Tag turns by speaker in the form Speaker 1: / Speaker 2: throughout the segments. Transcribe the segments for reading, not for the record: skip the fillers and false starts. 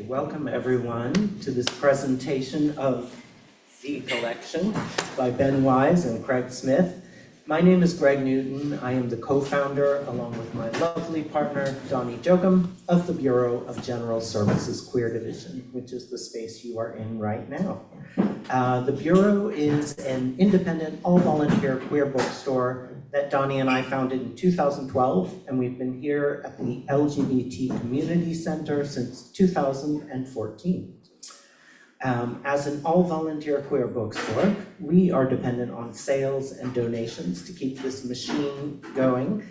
Speaker 1: Welcome everyone to this presentation of The Collection by Ben Wise and Craig Smith. My name is Greg Newton. I am the co-founder, along with my lovely partner, Donnie Jokum, of the Bureau of General Services Queer Division, which is the space you are in right now. The Bureau is an independent, all-volunteer queer bookstore that Donnie and I founded in 2012, and we've been here at the LGBT Community Center since 2014. As an all-volunteer queer bookstore, we are dependent on sales and donations to keep this machine going.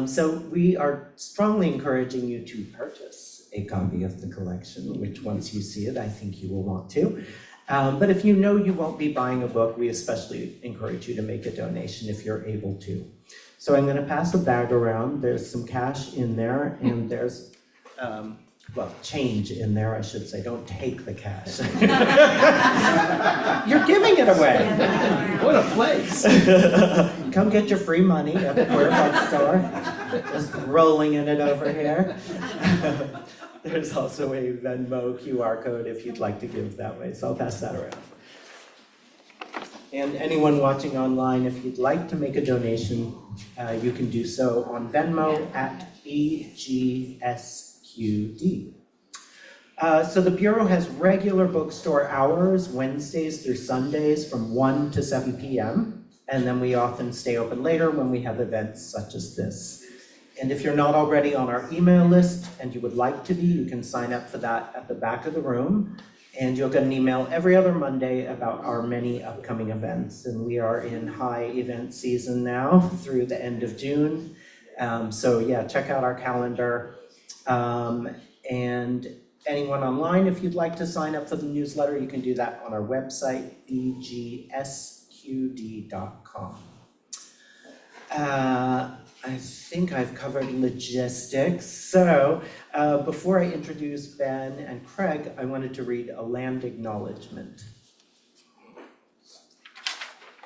Speaker 1: So we are strongly encouraging you to purchase a copy of the collection, which once you see it, I think you will want to. But if you know you won't be buying a book, we especially encourage you to make a donation if you're able to. So I'm going to pass a bag around. There's some cash in there, and there's, change in there, I should say. Don't take the cash. You're giving it away.
Speaker 2: What a place.
Speaker 1: Come get your free money at the Queer Bookstore. Just rolling in it over here. There's also a Venmo QR code if you'd like to give that way, so I'll pass that around. And anyone watching online, if you'd like to make a donation, you can do so on Venmo at BGSQD. So the Bureau has regular bookstore hours, Wednesdays through Sundays from 1 to 7 p.m. And then we often stay open later when we have events such as this. And if you're not already on our email list and you would like to be, you can sign up for that at the back of the room. And you'll get an email every other Monday about our many upcoming events. And we are in high event season now through the end of June. So yeah, check out our calendar. And anyone online, if you'd like to sign up for the newsletter, you can do that on our website, bgsqd.com. I think I've covered logistics. So before I introduce Ben and Craig, I wanted to read a land acknowledgement.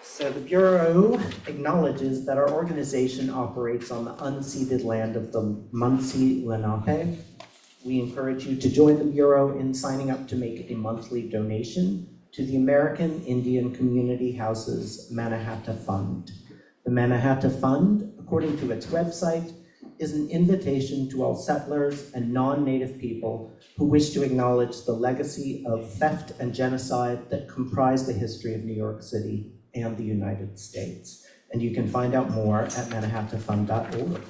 Speaker 1: So the Bureau acknowledges that our organization operates on the unceded land of the Munsee Lenape. We encourage you to join the Bureau in signing up to make a monthly donation to the American Indian Community Houses Mannahatta Fund. The Mannahatta Fund, according to its website, is an invitation to all settlers and non-native people who wish to acknowledge the legacy of theft and genocide that comprise the history of New York City and the United States. And you can find out more at mannahattafund.org.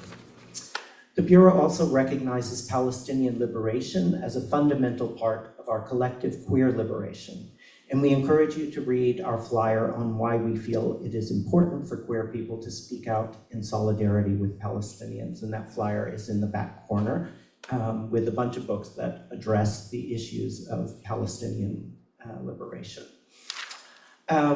Speaker 1: The Bureau also recognizes Palestinian liberation as a fundamental part of our collective queer liberation. And we encourage you to read our flyer on why we feel it is important for queer people to speak out in solidarity with Palestinians. And that flyer is in the back corner with a bunch of books that address the issues of Palestinian liberation.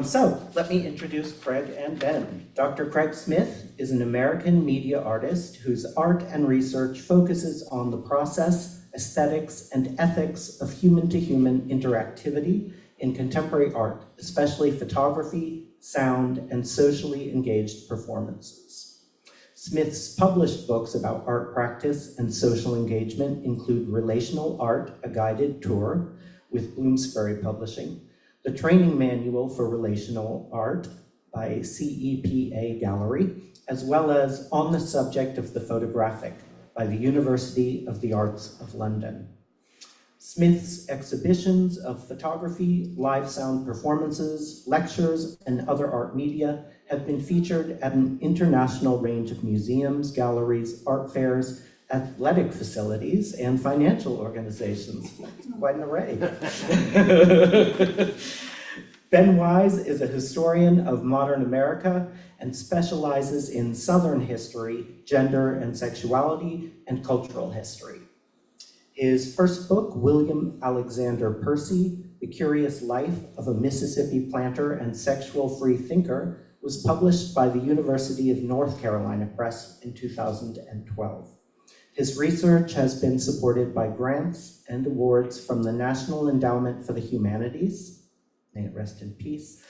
Speaker 1: So let me introduce Craig and Ben. Dr. Craig Smith is an American media artist whose art and research focuses on the process, aesthetics, and ethics of human-to-human interactivity in contemporary art, especially photography, sound, and socially engaged performances. Smith's published books about art practice and social engagement include Relational Art, a Guided Tour with Bloomsbury Publishing, The Training Manual for Relational Art by CEPA Gallery, as well as On the Subject of the Photographic by the University of the Arts of London. Smith's exhibitions of photography, live sound performances, lectures, and other art media have been featured at an international range of museums, galleries, art fairs, athletic facilities, and financial organizations. Quite an array. Ben Wise is a historian of modern America and specializes in Southern history, gender and sexuality, and cultural history. His first book, William Alexander Percy, The Curious Life of a Mississippi Planter and Sexual Free Thinker, was published by the University of North Carolina Press in 2012. His research has been supported by grants and awards from the National Endowment for the Humanities, may it rest in peace,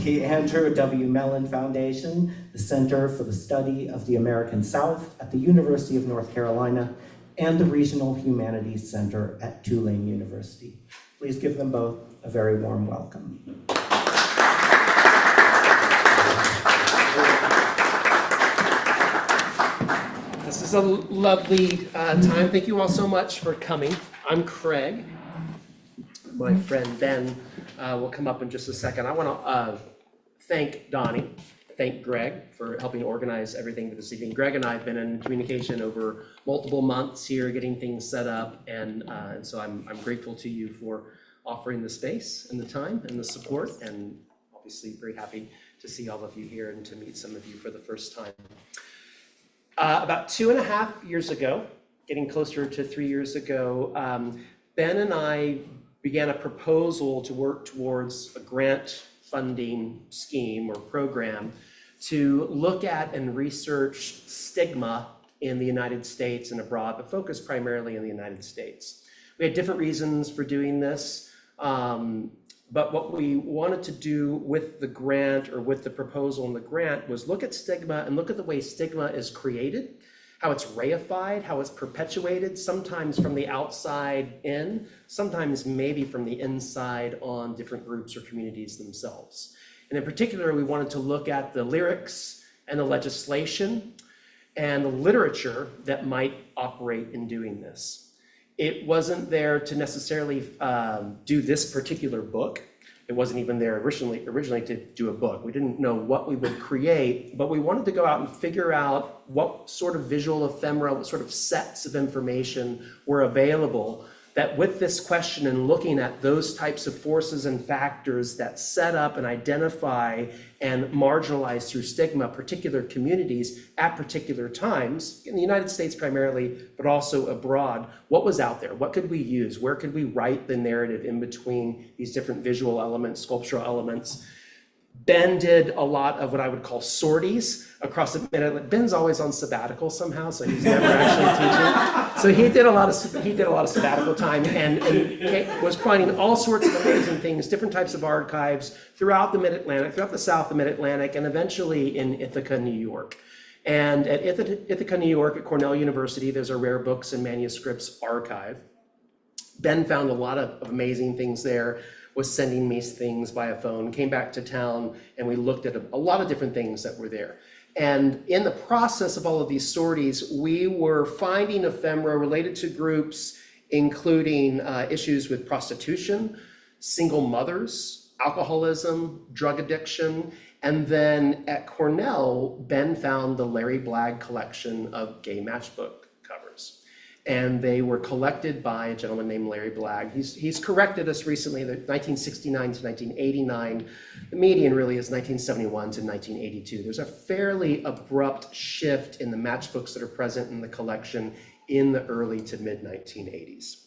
Speaker 1: the Andrew W. Mellon Foundation, the Center for the Study of the American South at the University of North Carolina, and the Regional Humanities Center at Tulane University. Please give them both a very warm welcome.
Speaker 3: This is a lovely time. Thank you all so much for coming. I'm Craig. My friend Ben will come up in just a second. I want to thank Donnie, thank Greg for helping organize everything this evening. Greg and I have been in communication over multiple months here, getting things set up, and so I'm grateful to you for offering the space and the time and the support, and obviously very happy to see all of you here and to meet some of you for the first time. About 2.5 years ago, getting closer to 3 years ago, Ben and I began a proposal to work towards a grant funding scheme or program to look at and research stigma in the United States and abroad, but focus primarily in the United States. We had different reasons for doing this, but what we wanted to do with the grant or with the proposal in the grant was look at stigma and look at the way stigma is created, how it's reified, how it's perpetuated, sometimes from the outside in, sometimes maybe from the inside on different groups or communities themselves. And in particular, we wanted to look at the lyrics and the legislation and the literature that might operate in doing this. It wasn't there to necessarily do this particular book. It wasn't even there originally to do a book. We didn't know what we would create, but we wanted to go out and figure out what sort of visual ephemera, what sort of sets of information were available that with this question and looking at those types of forces and factors that set up and identify and marginalize through stigma particular communities at particular times, in the United States primarily, but also abroad, what was out there? What could we use? Where could we write the narrative in between these different visual elements, sculptural elements? Ben did a lot of what I would call sorties across the Mid-Atlantic. Ben's always on sabbatical somehow, so he's never actually teaching. So he did a lot of sabbatical time and was finding all sorts of amazing things, different types of archives throughout the Mid-Atlantic, throughout the South, the Mid-Atlantic, and eventually in Ithaca, New York. And at Ithaca, New York, at Cornell University, there's a rare books and manuscripts archive. Ben found a lot of amazing things there, was sending me things via phone, came back to town, and we looked at a lot of different things that were there. And in the process of all of these sorties, we were finding ephemera related to groups, including issues with prostitution, single mothers, alcoholism, drug addiction, and then at Cornell, Ben found the Larry Blagg collection of gay matchbook covers. And they were collected by a gentleman named Larry Blagg. He's corrected us recently that 1969 to 1989, the median really is 1971 to 1982. There's a fairly abrupt shift in the matchbooks that are present in the collection in the early to mid 1980s.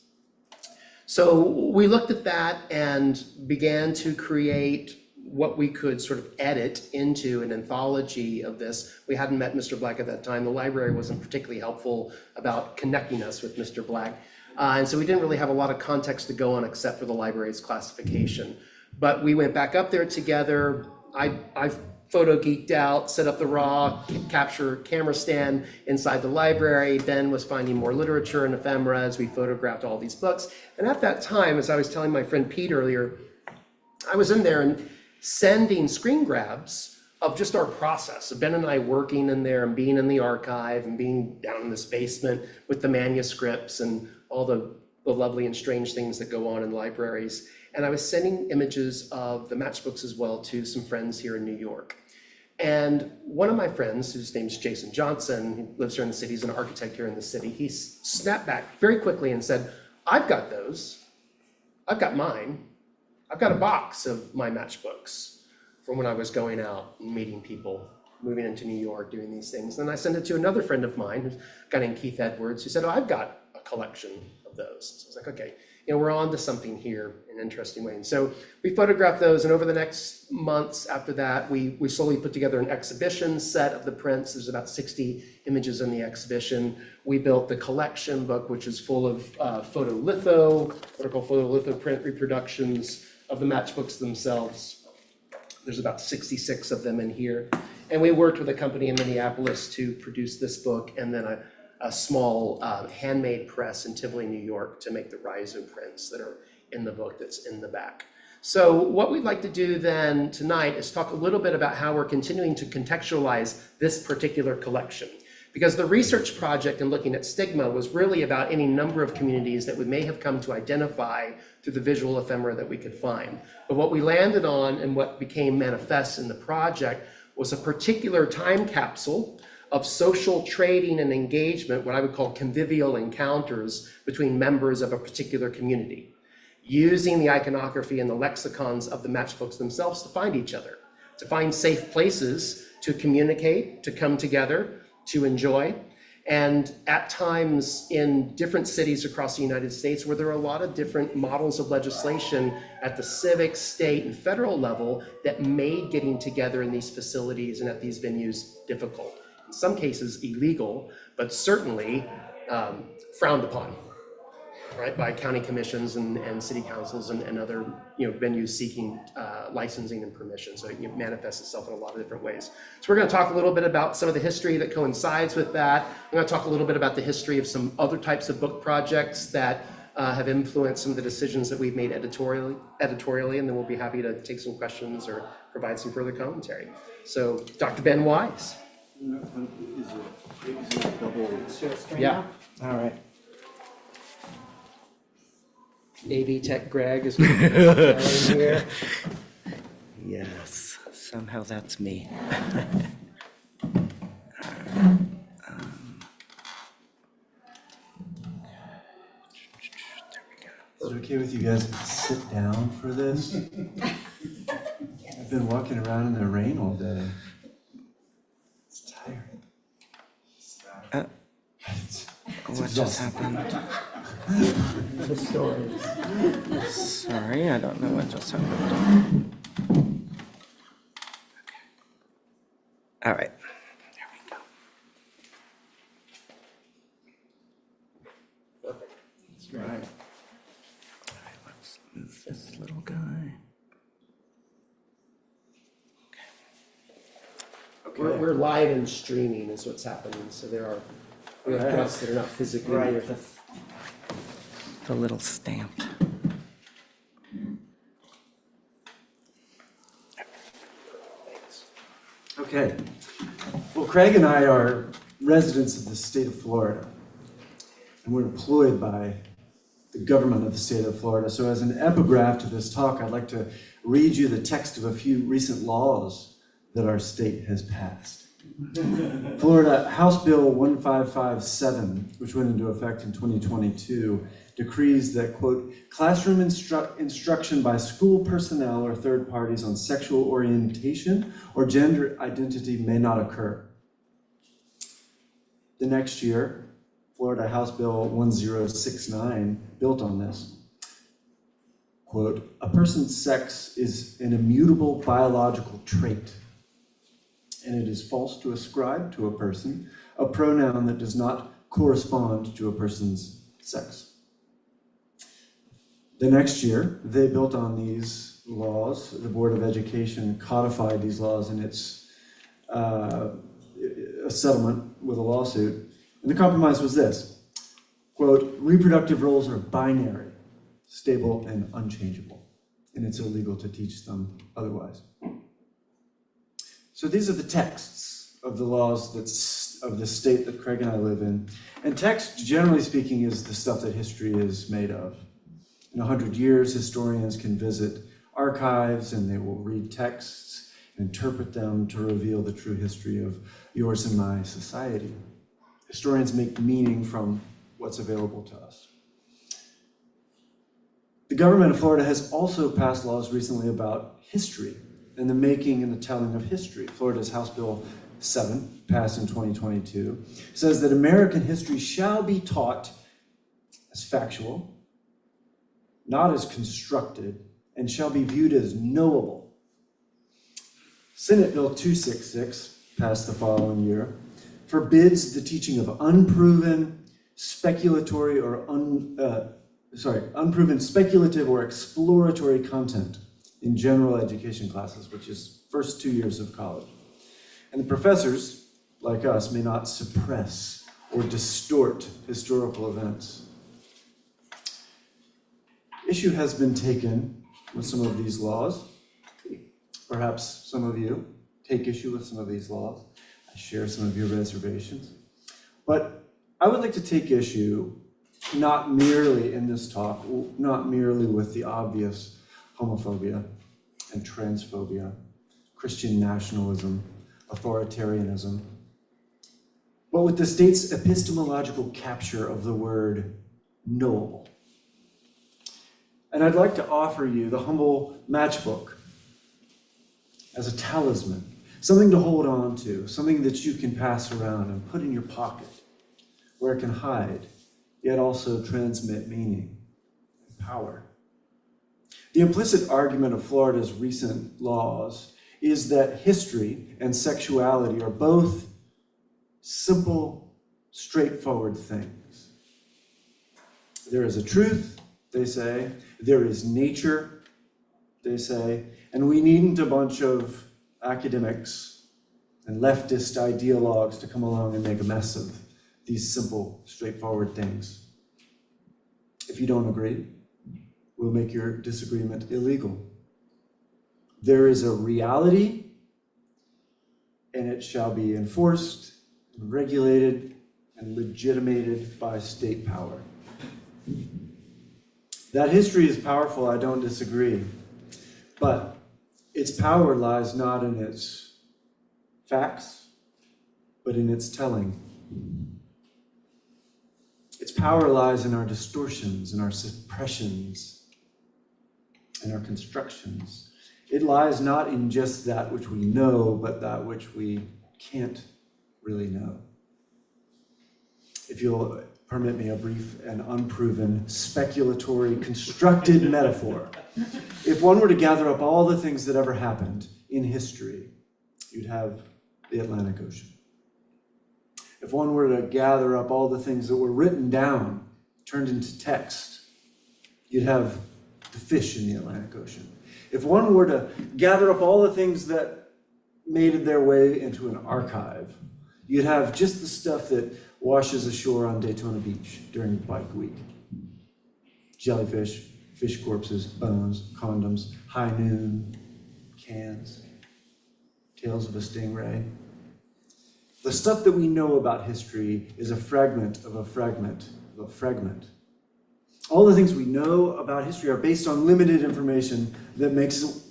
Speaker 3: So we looked at that and began to create what we could sort of edit into an anthology of this. We hadn't met Mr. Blagg at that time. The library wasn't particularly helpful about connecting us with Mr. Blagg. And so we didn't really have a lot of context to go on except for the library's classification. But we went back up there together. I photo geeked out, set up the raw capture camera stand inside the library. Ben was finding more literature and ephemera as we photographed all these books. And at that time, as I was telling my friend Pete earlier, I was in there and sending screen grabs of just our process of Ben and I working in there and being in the archive and being down in this basement with the manuscripts and all the lovely and strange things that go on in libraries. And I was sending images of the matchbooks as well to some friends here in New York. And one of my friends, whose name's Jason Johnson, who lives here in the city, he's an architect here in the city, he snapped back very quickly and said, I've got those. I've got mine. I've got a box of my matchbooks from when I was going out and meeting people, moving into New York, doing these things. And I sent it to another friend of mine, who's a guy named Keith Edwards, who said, oh, I've got a collection of those. So I was like, okay, we're on to something here in an interesting way. And so we photographed those, and over the next months after that, we slowly put together an exhibition set of the prints. There's about 60 images in the exhibition. We built the collection book, which is full of photolitho, what are called photolitho print reproductions of the matchbooks themselves. There's about 66 of them in here. And we worked with a company in Minneapolis to produce this book, and then a small handmade press in Tivoli, New York, to make the rhizome prints that are in the book that's in the back. So what we'd like to do then tonight is talk a little bit about how we're continuing to contextualize this particular collection. Because the research project in looking at stigma was really about any number of communities that we may have come to identify through the visual ephemera that we could find. But what we landed on and what became manifest in the project was a particular time capsule of social trading and engagement, what I would call convivial encounters between members of a particular community, using the iconography and the lexicons of the matchbooks themselves to find each other, to find safe places to communicate, to come together, to enjoy. And at times in different cities across the United States where there are a lot of different models of legislation at the civic, state, and federal level that made getting together in these facilities and at these venues difficult. In some cases illegal, but certainly frowned upon, right, by county commissions and city councils and other venues seeking licensing and permission. So it manifests itself in a lot of different ways. So we're going to talk a little bit about some of the history that coincides with that. I'm going to talk a little bit about the history of some other types of book projects that have influenced some of the decisions that we've made editorially, and then we'll be happy to take some questions or provide some further commentary. So Dr. Ben Wise.
Speaker 2: Is it double?
Speaker 3: Yeah.
Speaker 1: All right.
Speaker 3: AV Tech Greg is here.
Speaker 1: Yes, somehow that's me.
Speaker 2: Is it okay with you guys to sit down for this? I've been walking around in the rain all day. It's tiring. It's
Speaker 4: What just
Speaker 2: exhausting.
Speaker 4: happened?
Speaker 3: The stories.
Speaker 4: Sorry, I don't know what just happened. All right, there we go.
Speaker 3: Right.
Speaker 4: All right, let's move this little guy.
Speaker 3: We're live and streaming is what's happening, so we have guests that are not physically here.
Speaker 4: The little stamped.
Speaker 2: Okay. Well, Craig and I are residents of the state of Florida, and we're employed by the government of the state of Florida. So as an epigraph to this talk, I'd like to read you the text of a few recent laws that our state has passed. Florida House Bill 1557, which went into effect in 2022, decrees that, quote, classroom instruction by school personnel or third parties on sexual orientation or gender identity may not occur. The next year, Florida House Bill 1069 built on this. Quote, a person's sex is an immutable biological trait, and it is false to ascribe to a person a pronoun that does not correspond to a person's sex. The next year, they built on these laws. The Board of Education codified these laws in its a settlement with a lawsuit. And the compromise was this, quote, reproductive roles are binary, stable, and unchangeable, and it's illegal to teach them otherwise. So these are the texts of the laws of the state that Craig and I live in. And text, generally speaking, is the stuff that history is made of. In 100 years, historians can visit archives and they will read texts and interpret them to reveal the true history of yours and my society. Historians make meaning from what's available to us. The government of Florida has also passed laws recently about history and the making and the telling of history. Florida's House Bill 7, passed in 2022, says that American history shall be taught as factual, not as constructed, and shall be viewed as knowable. Senate Bill 266, passed the following year, forbids the teaching of unproven, speculative or exploratory content in general education classes, which is first 2 years of college. And the professors, like us, may not suppress or distort historical events. Issue has been taken with some of these laws. Perhaps some of you take issue with some of these laws. I share some of your reservations. But I would like to take issue not merely in this talk, not merely with the obvious homophobia and transphobia, Christian nationalism, authoritarianism, but with the state's epistemological capture of the word knowable. And I'd like to offer you the humble matchbook as a talisman, something to hold on to, something that you can pass around and put in your pocket, where it can hide, yet also transmit meaning and power. The implicit argument of Florida's recent laws is that history and sexuality are both simple, straightforward things. There is a truth, they say. There is nature, they say. And we needn't a bunch of academics and leftist ideologues to come along and make a mess of these simple, straightforward things. If you don't agree, we'll make your disagreement illegal. There is a reality, and it shall be enforced, and regulated, and legitimated by state power. That history is powerful, I don't disagree, but its power lies not in its facts, but in its telling. Its power lies in our distortions, in our suppressions, in our constructions. It lies not in just that which we know, but that which we can't really know. If you'll permit me a brief and unproven, speculatory, constructed metaphor. If one were to gather up all the things that ever happened in history, you'd have the Atlantic Ocean. If one were to gather up all the things that were written down, turned into text, you'd have the fish in the Atlantic Ocean. If one were to gather up all the things that made their way into an archive, you'd have just the stuff that washes ashore on Daytona Beach during Bike Week. Jellyfish, fish corpses, bones, condoms, high noon, cans, tales of a stingray. The stuff that we know about history is a fragment of a fragment of a fragment. All the things we know about history are based on limited information that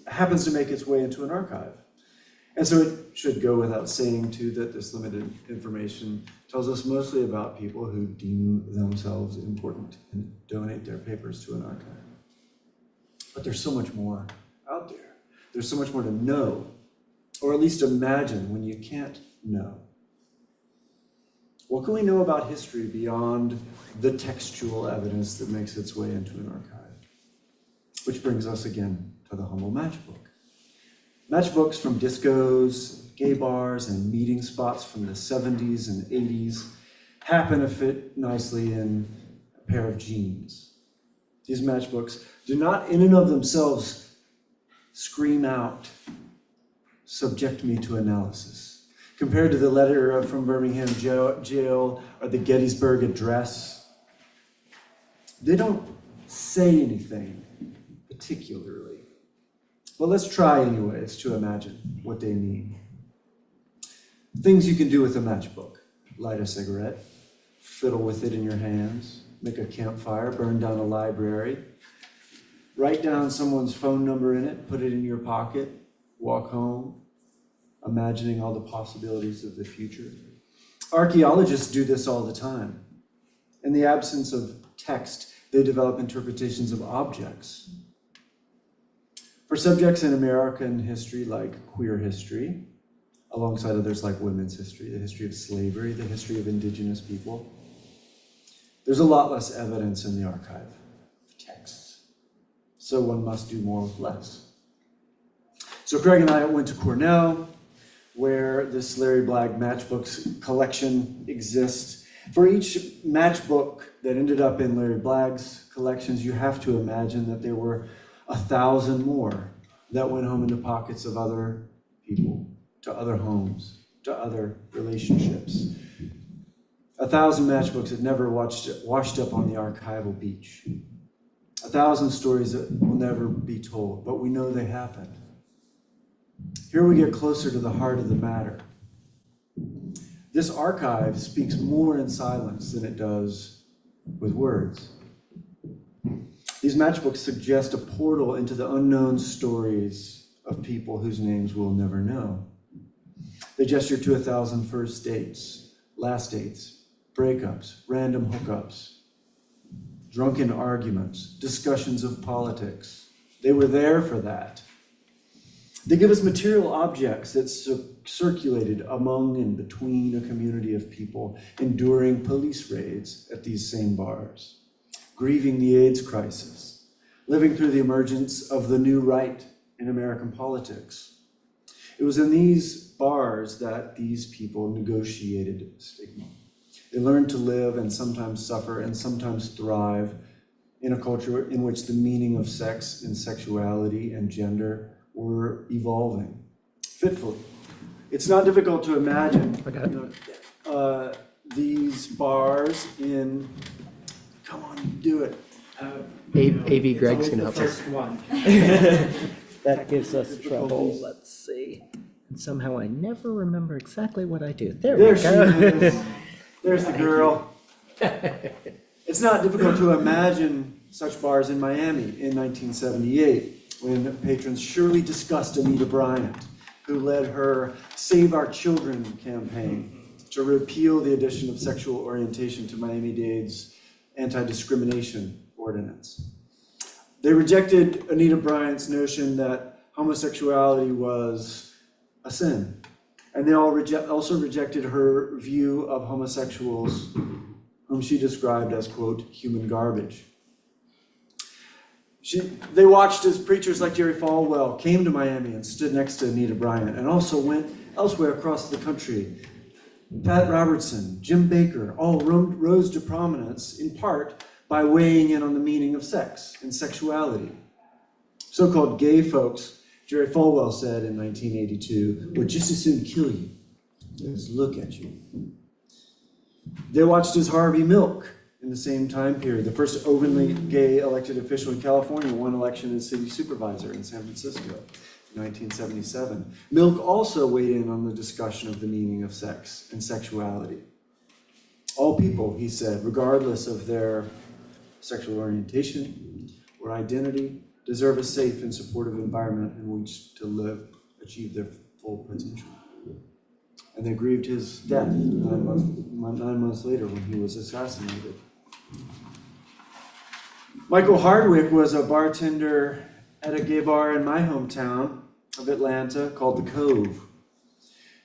Speaker 2: happens to make its way into an archive. And so it should go without saying, too, that this limited information tells us mostly about people who deem themselves important and donate their papers to an archive. But there's so much more out there. There's so much more to know, or at least imagine when you can't know. What can we know about history beyond the textual evidence that makes its way into an archive? Which brings us again to the humble matchbook. Matchbooks from discos, gay bars, and meeting spots from the 70s and 80s happen to fit nicely in a pair of jeans. These matchbooks do not in and of themselves scream out, subject me to analysis. Compared to the letter from Birmingham jail or the Gettysburg Address, they don't say anything particularly. But let's try anyways to imagine what they mean. Things you can do with a matchbook: light a cigarette, fiddle with it in your hands, make a campfire, burn down a library, write down someone's phone number in it, put it in your pocket, walk home, imagining all the possibilities of the future. Archaeologists do this all the time. In the absence of text, they develop interpretations of objects. For subjects in American history like queer history, alongside others like women's history, the history of slavery, the history of indigenous people, there's a lot less evidence in the archive of texts. So one must do more with less. So Craig and I went to Cornell, where this Larry Blagg matchbooks collection exists. For each matchbook that ended up in Larry Blagg's collections, you have to imagine that there were 1,000 more that went home into pockets of other people, to other homes, to other relationships. 1,000 matchbooks that never washed up on the archival beach. 1,000 stories that will never be told, but we know they happened. Here we get closer to the heart of the matter. This archive speaks more in silence than it does with words. These matchbooks suggest a portal into the unknown stories of people whose names we'll never know. They gesture to 1,000 first dates, last dates, breakups, random hookups, drunken arguments, discussions of politics. They were there for that. They give us material objects that circulated among and between a community of people enduring police raids at these same bars, grieving the AIDS crisis, living through the emergence of the new right in American politics. It was in these bars that these people negotiated stigma. They learned to live and sometimes suffer and sometimes thrive in a culture in which the meaning of sex and sexuality and gender were evolving fitfully. It's not difficult to imagine these bars in, come on, do it.
Speaker 3: AV Greg's gonna help us.
Speaker 1: First one. That gives us trouble. Let's see. And somehow I never remember exactly what I do. There we
Speaker 2: There she
Speaker 1: go.
Speaker 2: is. There's the girl. It's not difficult to imagine such bars in Miami in 1978 when patrons surely discussed Anita Bryant, who led her Save Our Children campaign to repeal the addition of sexual orientation to Miami-Dade's anti-discrimination ordinance. They rejected Anita Bryant's notion that homosexuality was a sin. And they also rejected her view of homosexuals, whom she described as, quote, human garbage. They watched as preachers like Jerry Falwell came to Miami and stood next to Anita Bryant, and also went elsewhere across the country. Pat Robertson, Jim Baker, all rose to prominence in part by weighing in on the meaning of sex and sexuality. So-called gay folks, Jerry Falwell said in 1982, would just as soon kill you as look at you. They watched as Harvey Milk, in the same time period, the first openly gay elected official in California, won election as city supervisor in San Francisco in 1977. Milk also weighed in on the discussion of the meaning of sex and sexuality. All people, he said, regardless of their sexual orientation or identity, deserve a safe and supportive environment in which to live, achieve their full potential. And they grieved his death 9 months later when he was assassinated. Michael Hardwick was a bartender at a gay bar in my hometown of Atlanta called The Cove.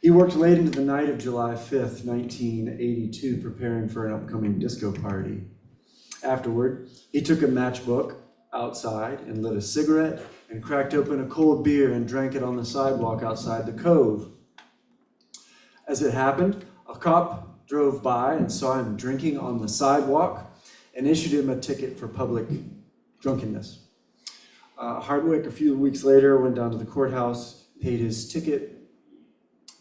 Speaker 2: He worked late into the night of July 5th, 1982, preparing for an upcoming disco party. Afterward, he took a matchbook outside and lit a cigarette and cracked open a cold beer and drank it on the sidewalk outside The Cove. As it happened, a cop drove by and saw him drinking on the sidewalk and issued him a ticket for public drunkenness. Hardwick, a few weeks later, went down to the courthouse, paid his ticket,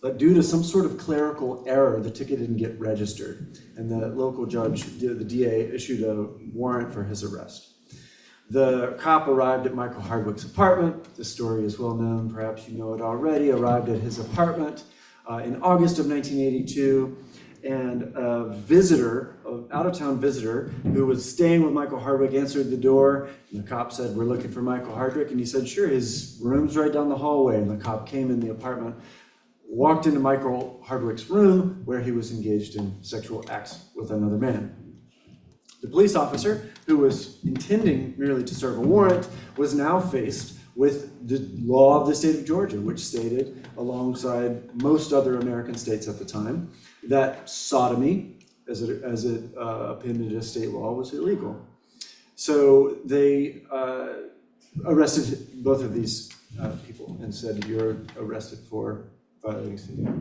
Speaker 2: but due to some sort of clerical error, the ticket didn't get registered, and the local judge, the DA, issued a warrant for his arrest. The cop arrived at Michael Hardwick's apartment. The story is well known, perhaps you know it already, arrived at his apartment in August of 1982, and a visitor, an out-of-town visitor, who was staying with Michael Hardwick answered the door, and the cop said, "We're looking for Michael Hardwick," and he said, "Sure, his room's right down the hallway," and the cop came in the apartment, walked into Michael Hardwick's room, where he was engaged in sexual acts with another man. The police officer, who was intending merely to serve a warrant, was now faced with the law of the state of Georgia, which stated, alongside most other American states at the time, that sodomy, as it appended as state law, was illegal. So they arrested both of these people and said, "You're arrested for violating state law."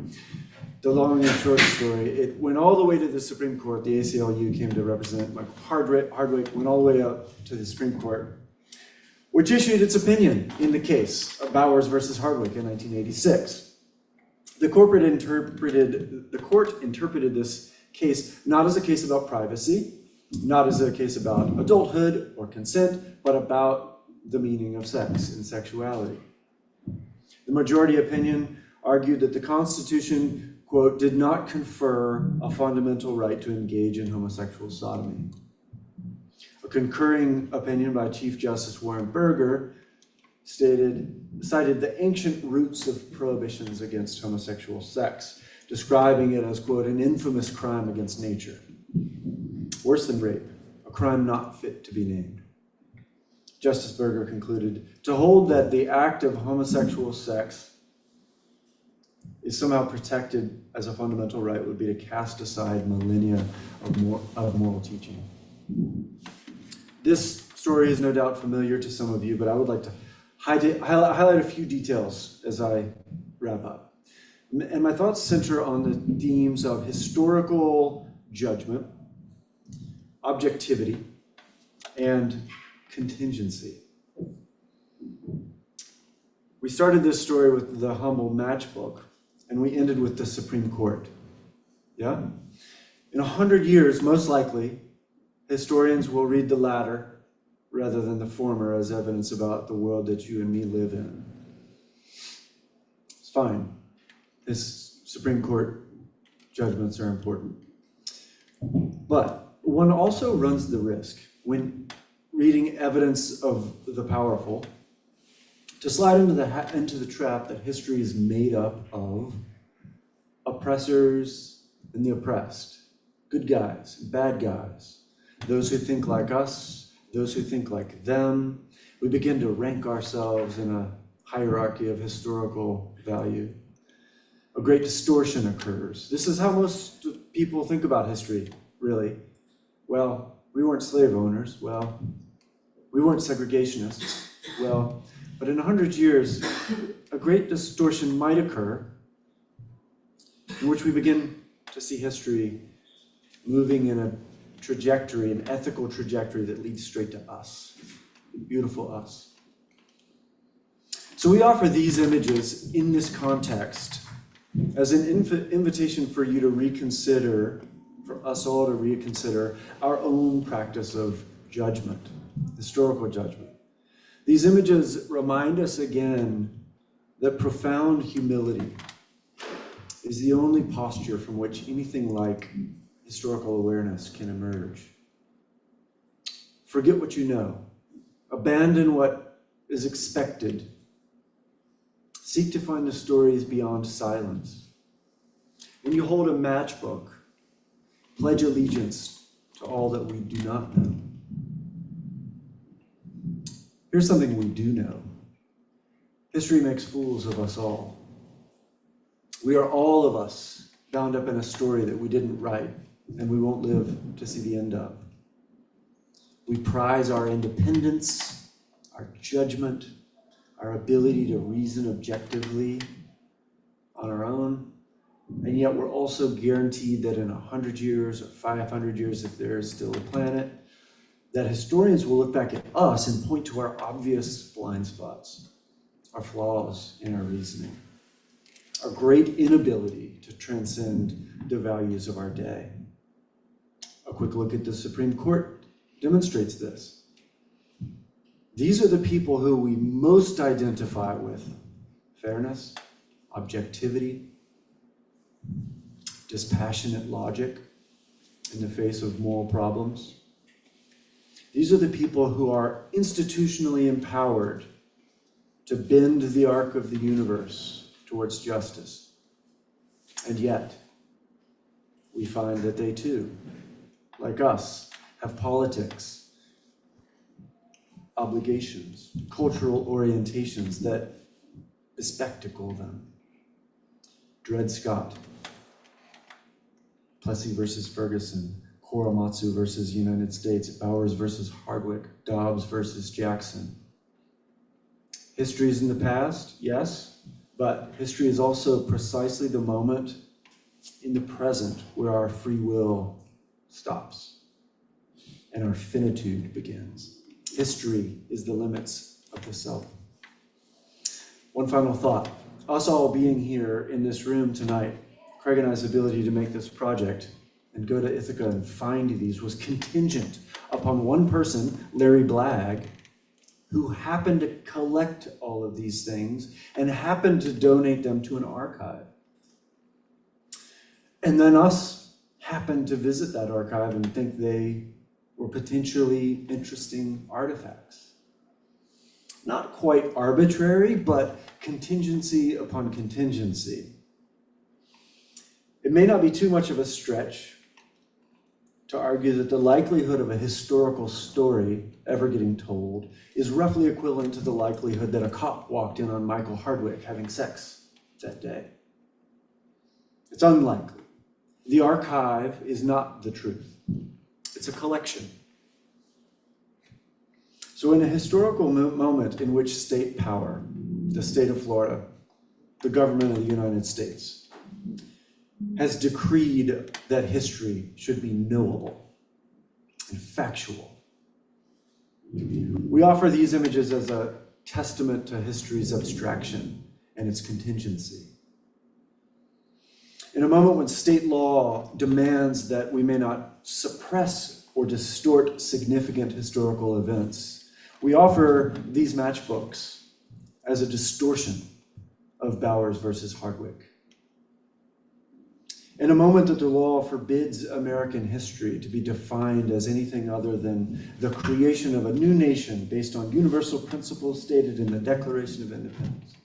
Speaker 2: The long and short story, it went all the way to the Supreme Court. The ACLU came to represent Michael Hardwick, went all the way up to the Supreme Court, which issued its opinion in the case of Bowers versus Hardwick in 1986. The court interpreted this case, not as a case about privacy, not as a case about adulthood or consent, but about the meaning of sex and sexuality. The majority opinion argued that the Constitution, quote, did not confer a fundamental right to engage in homosexual sodomy. A concurring opinion by Chief Justice Warren Burger cited the ancient roots of prohibitions against homosexual sex, describing it as, quote, an infamous crime against nature. Worse than rape, a crime not fit to be named. Justice Burger concluded, to hold that the act of homosexual sex is somehow protected as a fundamental right would be to cast aside millennia of moral teaching. This story is no doubt familiar to some of you, but I would like to highlight a few details as I wrap up. And my thoughts center on the themes of historical judgment, objectivity, and contingency. We started this story with the humble matchbook, and we ended with the Supreme Court. Yeah? In 100 years, most likely, historians will read the latter rather than the former as evidence about the world that you and me live in. It's fine. This Supreme Court judgments are important. But one also runs the risk when reading evidence of the powerful to slide into the trap that history is made up of oppressors and the oppressed, good guys and bad guys, those who think like us, those who think like them. We begin to rank ourselves in a hierarchy of historical value. A great distortion occurs. This is how most people think about history, really. Well, we weren't slave owners. Well, we weren't segregationists. Well, but in 100 years, a great distortion might occur in which we begin to see history moving in a trajectory, an ethical trajectory that leads straight to us, beautiful us. So we offer these images in this context as an invitation for you to reconsider, for us all to reconsider our own practice of judgment, historical judgment. These images remind us again that profound humility is the only posture from which anything like historical awareness can emerge. Forget what you know. Abandon what is expected. Seek to find the stories beyond silence. When you hold a matchbook, pledge allegiance to all that we do not know. Here's something we do know. History makes fools of us all. We are all of us bound up in a story that we didn't write and we won't live to see the end of. We prize our independence, our judgment, our ability to reason objectively on our own, and yet we're also guaranteed that in 100 years or 500 years, if there is still a planet, that historians will look back at us and point to our obvious blind spots, our flaws in our reasoning, our great inability to transcend the values of our day. A quick look at the Supreme Court demonstrates this. These are the people who we most identify with fairness, objectivity, dispassionate logic in the face of moral problems. These are the people who are institutionally empowered to bend the arc of the universe towards justice. And yet, we find that they too, like us, have politics, obligations, cultural orientations that bespectacle them. Dred Scott, Plessy versus Ferguson, Korematsu versus United States, Bowers versus Hardwick, Dobbs versus Jackson. History is in the past, yes, but history is also precisely the moment in the present where our free will stops and our finitude begins. History is the limits of the self. One final thought. Us all being here in this room tonight, Craig and I's ability to make this project and go to Ithaca and find these was contingent upon one person, Larry Blagg, who happened to collect all of these things and happened to donate them to an archive. And then us happened to visit that archive and think they were potentially interesting artifacts. Not quite arbitrary, but contingency upon contingency. It may not be too much of a stretch to argue that the likelihood of a historical story ever getting told is roughly equivalent to the likelihood that a cop walked in on Michael Hardwick having sex that day. It's unlikely. The archive is not the truth. It's a collection. So in a historical moment in which state power, the state of Florida, the government of the United States, has decreed that history should be knowable and factual, we offer these images as a testament to history's abstraction and its contingency. In a moment when state law demands that we may not suppress or distort significant historical events, we offer these matchbooks as a distortion of Bowers versus Hardwick. In a moment that the law forbids American history to be defined as anything other than the creation of a new nation based on universal principles stated in the Declaration of Independence,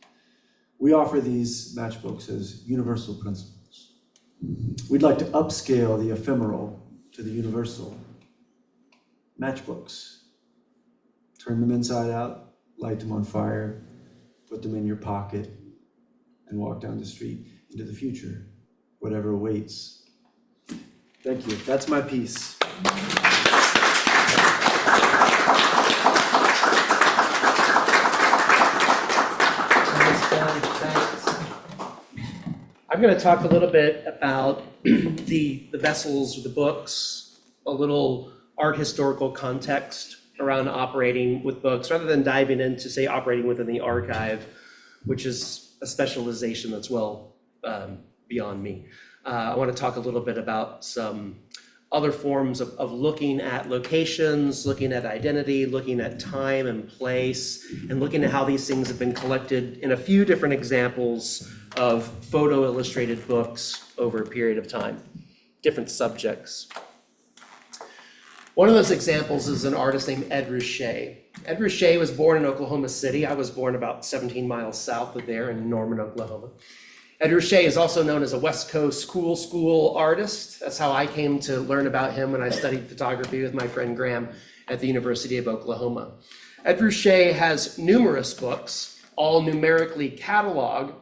Speaker 2: we offer these matchbooks as universal principles. We'd like to upscale the ephemeral to the universal. Matchbooks. Turn them inside out, light them on fire, put them in your pocket, and walk down the street into the future, whatever awaits. Thank you. That's my piece.
Speaker 3: I'm going to talk a little bit about the vessels, the books, a little art historical context around operating with books, rather than diving into, say, operating within the archive, which is a specialization that's well beyond me. I want to talk a little bit about some other forms of looking at locations, looking at identity, looking at time and place, and looking at how these things have been collected in a few different examples of photo illustrated books over a period of time, different subjects. One of those examples is an artist named Ed Ruscha. Ed Ruscha was born in Oklahoma City. I was born about 17 miles south of there in Norman, Oklahoma. Ed Ruscha is also known as a West Coast school artist. That's how I came to learn about him when I studied photography with my friend Graham at the University of Oklahoma. Ed Ruscha has numerous books, all numerically cataloged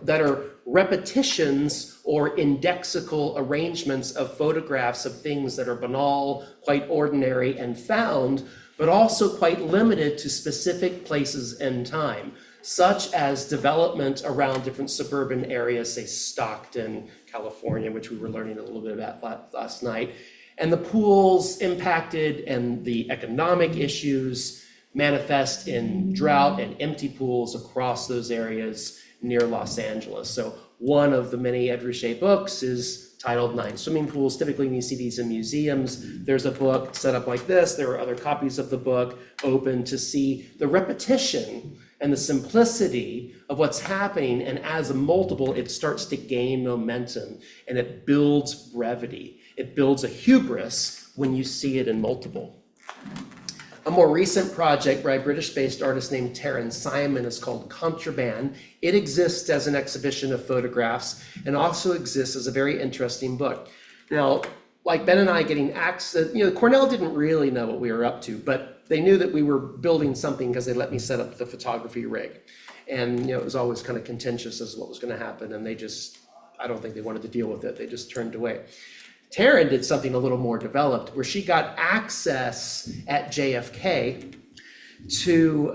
Speaker 3: that are repetitions or indexical arrangements of photographs of things that are banal, quite ordinary and found, but also quite limited to specific places and time, such as development around different suburban areas, say Stockton, California, which we were learning a little bit about last night, and the pools impacted and the economic issues manifest in drought and empty pools across those areas near Los Angeles. So one of the many Ed Ruscha books is titled 9 Swimming Pools. Typically when you see these in museums, there's a book set up like this. There are other copies of the book open to see the repetition and the simplicity of what's happening, and as a multiple, it starts to gain momentum and it builds brevity. It builds a hubris when you see it in multiple. A more recent project by a British-based artist named Taryn Simon is called Contraband. It exists as an exhibition of photographs and also exists as a very interesting book. Now, like Ben and I getting access, Cornell didn't really know what we were up to, but they knew that we were building something because they let me set up the photography rig. And it was always kind of contentious as to what was going to happen, and I don't think they wanted to deal with it. They just turned away. Taryn did something a little more developed where she got access at JFK to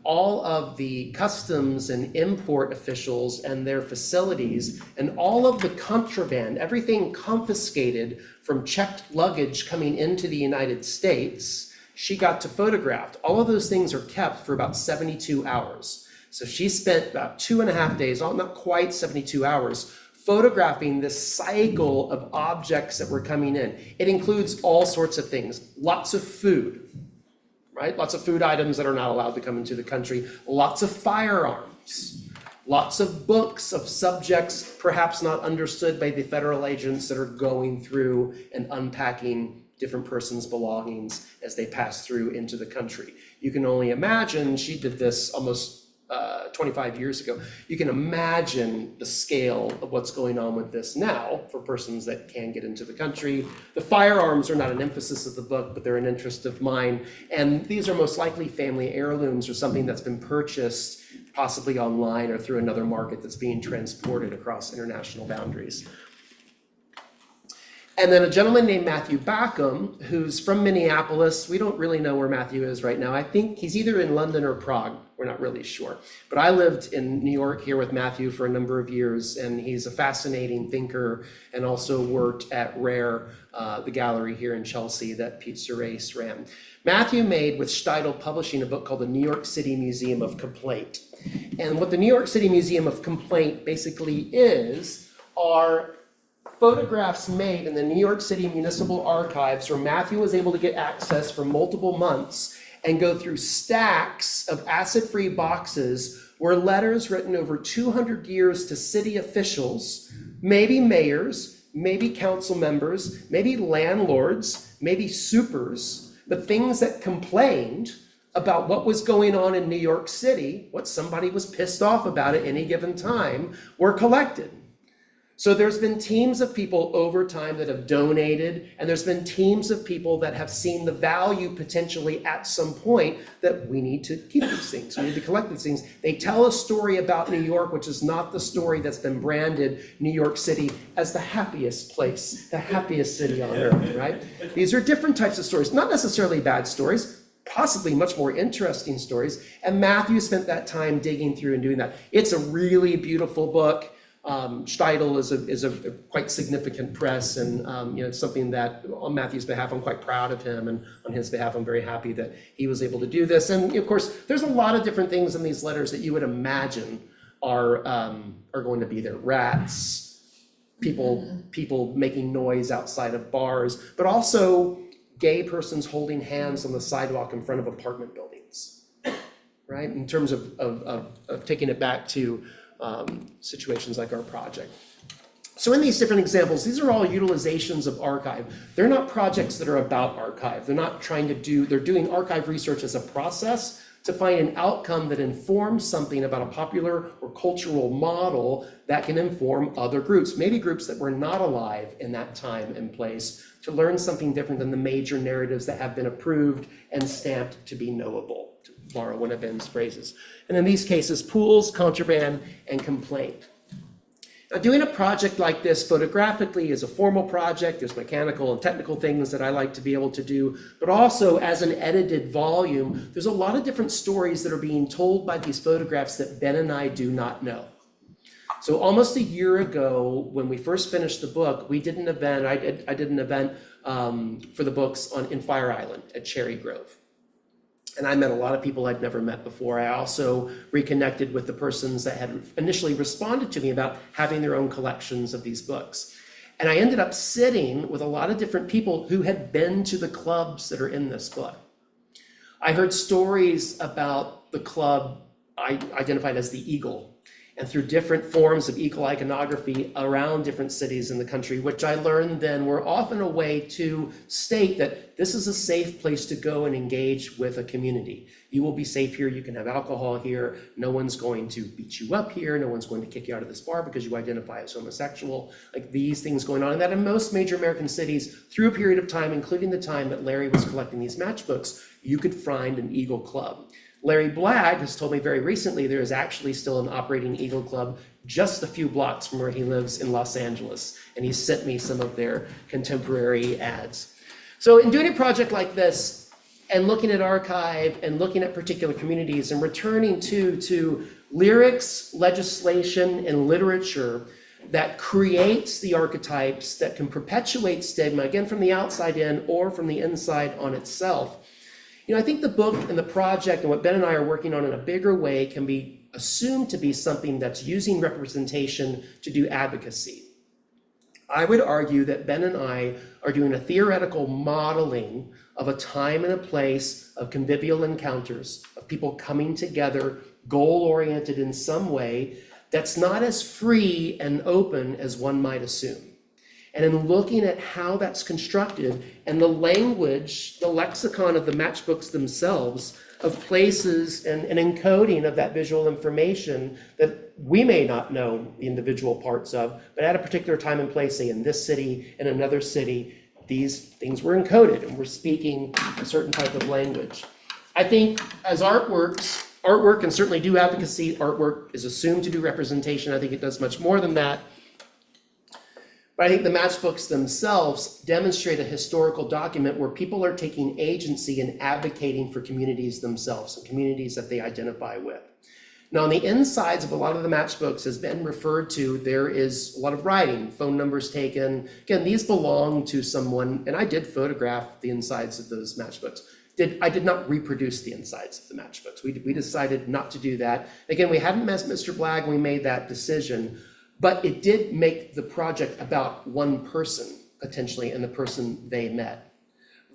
Speaker 3: all of the customs and import officials and their facilities, and all of the contraband, everything confiscated from checked luggage coming into the United States, she got to photograph. All of those things are kept for about 72 hours. So she spent about 2.5 days, not quite 72 hours, photographing this cycle of objects that were coming in. It includes all sorts of things, lots of food, right? Lots of food items that are not allowed to come into the country, lots of firearms, lots of books of subjects perhaps not understood by the federal agents that are going through and unpacking different persons' belongings as they pass through into the country. You can only imagine, she did this almost 25 years ago. You can imagine the scale of what's going on with this now for persons that can get into the country. The firearms are not an emphasis of the book, but they're an interest of mine. And these are most likely family heirlooms or something that's been purchased possibly online or through another market that's being transported across international boundaries. And then a gentleman named Matthew Backham, who's from Minneapolis. We don't really know where Matthew is right now. I think he's either in London or Prague. We're not really sure. But I lived in New York here with Matthew for a number of years, and he's a fascinating thinker and also worked at Rare, the gallery here in Chelsea that Pete Serace ran. Matthew made with Steidl Publishing a book called The New York City Museum of Complaint. And what the New York City Museum of Complaint basically are photographs made in the New York City Municipal Archives where Matthew was able to get access for multiple months and go through stacks of acid-free boxes where letters written over 200 years to city officials, maybe mayors, maybe council members, maybe landlords, maybe supers, but things that complained about what was going on in New York City, what somebody was pissed off about at any given time, were collected. So there's been teams of people over time that have donated, and there's been teams of people that have seen the value potentially at some point that we need to keep these things, we need to collect these things. They tell a story about New York, which is not the story that's been branded New York City as the happiest place, the happiest city on earth, right? These are different types of stories, not necessarily bad stories, possibly much more interesting stories. And Matthew spent that time digging through and doing that. It's a really beautiful book. Steidl is a quite significant press, and it's something that on Matthew's behalf, I'm quite proud of him, and on his behalf, I'm very happy that he was able to do this. And of course, there's a lot of different things in these letters that you would imagine are going to be there. Rats, people making noise outside of bars, but also gay persons holding hands on the sidewalk in front of apartment buildings, right? In terms of taking it back to situations like our project. So in these different examples, these are all utilizations of archive. They're not projects that are about archive. They're not they're doing archive research as a process to find an outcome that informs something about a popular or cultural model that can inform other groups, maybe groups that were not alive in that time and place, to learn something different than the major narratives that have been approved and stamped to be knowable, to borrow one of Ben's phrases. And in these cases, pools, contraband, and complaint. Now, doing a project like this photographically is a formal project. There's mechanical and technical things that I like to be able to do, but also as an edited volume, there's a lot of different stories that are being told by these photographs that Ben and I do not know. So almost a year ago, when we first finished the book, we did an event, I did an event for the books in Fire Island at Cherry Grove. And I met a lot of people I'd never met before. I also reconnected with the persons that had initially responded to me about having their own collections of these books. And I ended up sitting with a lot of different people who had been to the clubs that are in this book. I heard stories about the club I identified as the Eagle, and through different forms of eagle iconography around different cities in the country, which I learned then were often a way to state that this is a safe place to go and engage with a community. You will be safe here, you can have alcohol here, no one's going to beat you up here, no one's going to kick you out of this bar because you identify as homosexual, like these things going on. And that in most major American cities, through a period of time, including the time that Larry was collecting these matchbooks, you could find an Eagle Club. Larry Blagg has told me very recently there is actually still an operating Eagle Club just a few blocks from where he lives in Los Angeles, and he sent me some of their contemporary ads. So in doing a project like this, and looking at archive, and looking at particular communities, and returning to lyrics, legislation, and literature that creates the archetypes that can perpetuate stigma, again from the outside in or from the inside on itself, I think the book and the project and what Ben and I are working on in a bigger way can be assumed to be something that's using representation to do advocacy. I would argue that Ben and I are doing a theoretical modeling of a time and a place of convivial encounters, of people coming together, goal-oriented in some way, that's not as free and open as one might assume. And in looking at how that's constructed and the language, the lexicon of the matchbooks themselves, of places and encoding of that visual information that we may not know the individual parts of, but at a particular time and place, say in this city, in another city, these things were encoded and we're speaking a certain type of language. I think as artwork can certainly do advocacy, artwork is assumed to do representation. I think it does much more than that. But I think the matchbooks themselves demonstrate a historical document where people are taking agency and advocating for communities themselves and communities that they identify with. Now, on the insides of a lot of the matchbooks, as Ben referred to, there is a lot of writing, phone numbers taken. Again, these belong to someone, and I did photograph the insides of those matchbooks. I did not reproduce the insides of the matchbooks. We decided not to do that. Again, we hadn't met Mr. Blagg when we made that decision. But it did make the project about one person, potentially, and the person they met,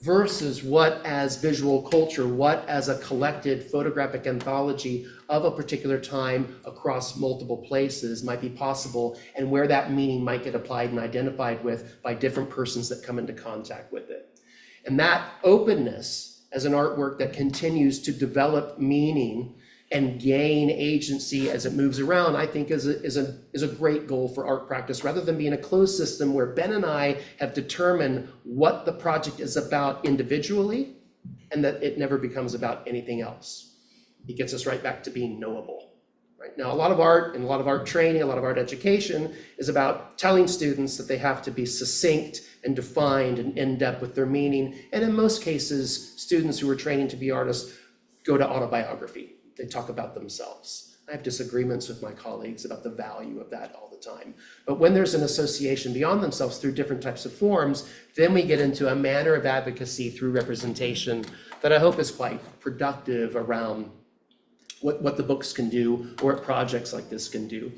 Speaker 3: versus what as visual culture, what as a collected photographic anthology of a particular time across multiple places might be possible, and where that meaning might get applied and identified with by different persons that come into contact with it. And that openness as an artwork that continues to develop meaning and gain agency as it moves around, I think is a great goal for art practice, rather than being a closed system where Ben and I have determined what the project is about individually, and that it never becomes about anything else. It gets us right back to being knowable. Right now, a lot of art and a lot of art training, a lot of art education is about telling students that they have to be succinct and defined and in-depth with their meaning. And in most cases, students who are training to be artists go to autobiography. They talk about themselves. I have disagreements with my colleagues about the value of that all the time. But when there's an association beyond themselves through different types of forms, then we get into a manner of advocacy through representation that I hope is quite productive around what the books can do, or what projects like this can do.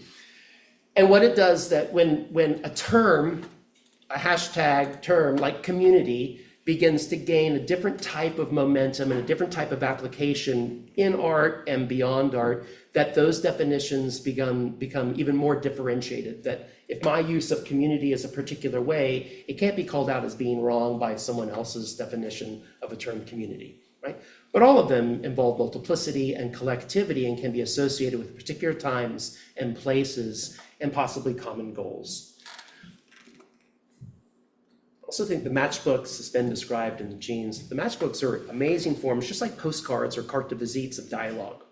Speaker 3: And what it does that when a term, a hashtag term like community, begins to gain a different type of momentum and a different type of application in art and beyond art, that those definitions become even more differentiated. That if my use of community is a particular way, it can't be called out as being wrong by someone else's definition of a term community, right? But all of them involve multiplicity and collectivity and can be associated with particular times and places and possibly common goals. I also think the matchbooks, as been described in the genes, the matchbooks are amazing forms, just like postcards or carte de visites of dialogue,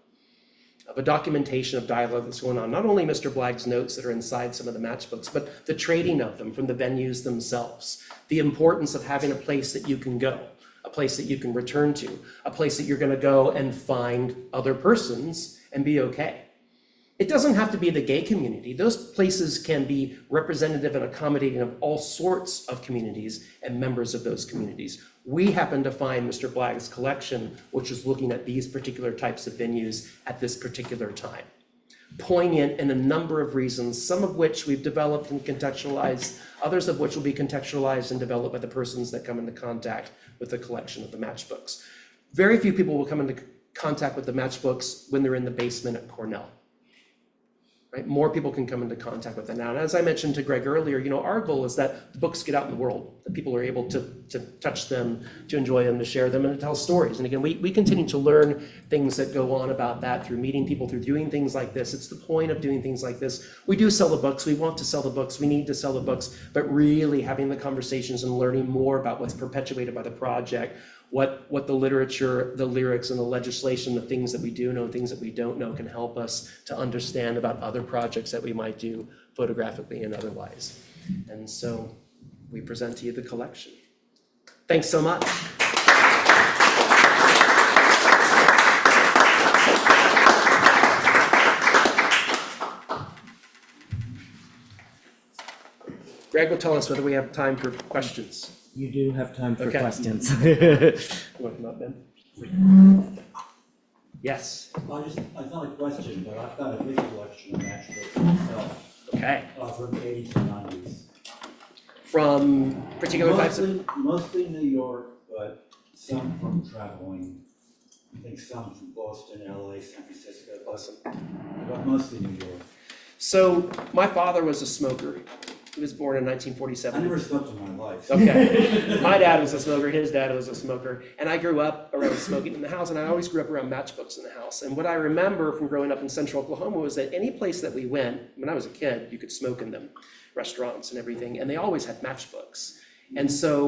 Speaker 3: of a documentation of dialogue that's going on. Not only Mr. Blagg's notes that are inside some of the matchbooks, but the trading of them from the venues themselves, the importance of having a place that you can go, a place that you can return to, a place that you're going to go and find other persons and be okay. It doesn't have to be the gay community. Those places can be representative and accommodating of all sorts of communities and members of those communities. We happen to find Mr. Blagg's collection, which is looking at these particular types of venues at this particular time. Poignant in a number of reasons, some of which we've developed and contextualized, others of which will be contextualized and developed by the persons that come into contact with the collection of the matchbooks. Very few people will come into contact with the matchbooks when they're in the basement at Cornell. Right? More people can come into contact with it now. And as I mentioned to Greg earlier, our goal is that the books get out in the world, that people are able to touch them, to enjoy them, to share them, and to tell stories. And again, we continue to learn things that go on about that through meeting people, through doing things like this. It's the point of doing things like this. We do sell the books. We want to sell the books. We need to sell the books. But really having the conversations and learning more about what's perpetuated by the project, what the literature, the lyrics, and the legislation, the things that we do know, things that we don't know, can help us to understand about other projects that we might do photographically and otherwise. And so we present to you the collection. Thanks so much. Greg will tell us whether we have time for questions.
Speaker 5: You do have time for
Speaker 3: Okay.
Speaker 5: questions.
Speaker 3: You want to come up, Ben? Yes,
Speaker 5: It's not a question, but I've got a big collection of matchbooks myself,
Speaker 3: okay.
Speaker 5: from the 80s and 90s.
Speaker 3: From particular types of,
Speaker 5: Mostly New York, but some from traveling. I think some from Boston, LA, San Francisco,
Speaker 3: awesome.
Speaker 5: but mostly New York.
Speaker 3: So my father was a smoker. He was born in
Speaker 5: I
Speaker 3: 1947.
Speaker 5: never smoked in my life.
Speaker 3: Okay. My dad was a smoker, his dad was a smoker, and I grew up around smoking in the house, and I always grew up around matchbooks in the house. And what I remember from growing up in central Oklahoma was that any place that we went, when I was a kid, you could smoke in them, restaurants and everything, and they always had matchbooks. And so